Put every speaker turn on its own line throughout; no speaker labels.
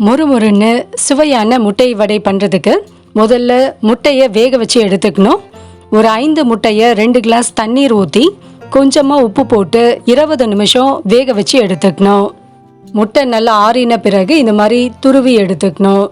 மொறுமொறுன்னு சுவையான முட்டை வடை பண்ணுறதுக்கு முதல்ல முட்டையை வேக வச்சு எடுத்துக்கணும். ஒரு 5 முட்டையை 2 கிளாஸ் தண்ணீர் ஊற்றி கொஞ்சமாக உப்பு போட்டு 20 நிமிஷம் வேக வச்சு எடுத்துக்கணும். முட்டை நல்லா ஆறின பிறகு இந்த மாதிரி துருவி எடுத்துக்கணும்.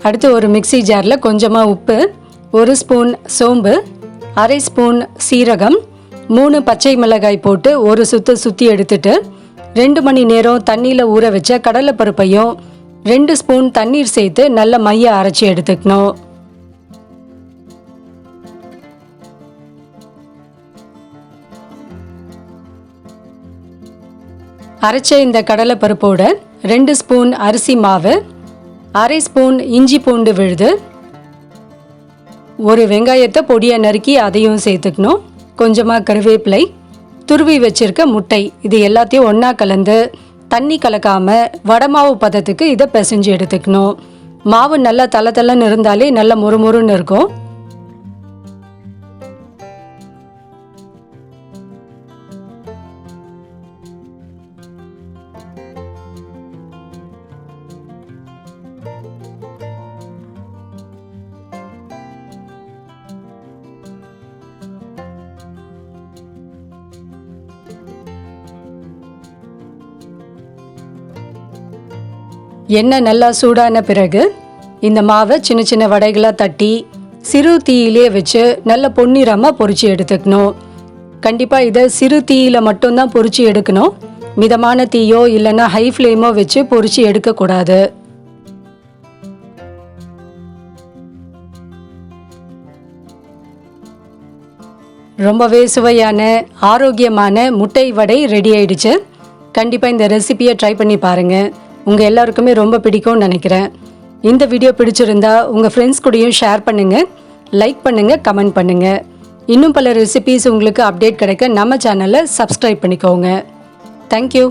அடுத்து ஒரு மிக்ஸி ஜாரில் கொஞ்சமாக உப்பு, 1 ஸ்பூன் சோம்பு, 1/2 ஸ்பூன் சீரகம், 3 பச்சை மிளகாய் போட்டு ஒரு சுற்றி எடுத்துட்டு 2 மணி நேரம் தண்ணியில் ஊற வச்ச கடலைப்பருப்பையும் 2 ஸ்பூன் தண்ணீர் சேர்த்து நல்ல மைய அரைச்சி எடுத்துக்கணும். அரைச்ச இந்த கடலைப்பருப்போட 2 ஸ்பூன் அரிசி மாவு, 1/2 ஸ்பூன் இஞ்சி பூண்டு விழுது, ஒரு வெங்காயத்தை பொடியாக நறுக்கி அதையும் சேர்த்துக்கணும். கொஞ்சமாக கருவேப்பிலை, துருவி வச்சிருக்க முட்டை, இது எல்லாத்தையும் ஒன்றா கலந்து தண்ணி கலக்காமல் வடமாவு பதத்துக்கு இதை பிசைஞ்சு எடுத்துக்கணும். மாவு நல்லா தளன்னு இருந்தாலே நல்லா மொறுமொறுன்னு இருக்கும். எண்ணெய் நல்லா சூடான பிறகு இந்த மாவை சின்ன சின்ன வடைகளாக தட்டி சிறு தீயிலே வச்சு நல்ல பொன்னிறமாக பொரிச்சு எடுத்துக்கணும். கண்டிப்பாக இதை சிறு தீயில் மட்டும்தான் பொரிச்சு எடுக்கணும். மிதமான தீயோ இல்லைன்னா ஹை ஃப்ளேமோ வச்சு பொரிச்சு எடுக்கக்கூடாது. ரொம்பவே சுவையான ஆரோக்கியமான முட்டை வடை ரெடி ஆயிடுச்சு. கண்டிப்பாக இந்த ரெசிபியை ட்ரை பண்ணி பாருங்கள். உங்கள் எல்லாருக்குமே ரொம்ப பிடிக்கும்னு நினைக்கிறேன். இந்த வீடியோ பிடிச்சிருந்தா உங்கள் ஃப்ரெண்ட்ஸ் கூடயும் ஷேர் பண்ணுங்கள், லைக் பண்ணுங்கள், கமெண்ட் பண்ணுங்கள். இன்னும் பல ரெசிபீஸ் உங்களுக்கு அப்டேட் கிடைக்க நம்ம சேனலை சப்ஸ்கிரைப் பண்ணிக்கோங்க. தேங்க்யூ.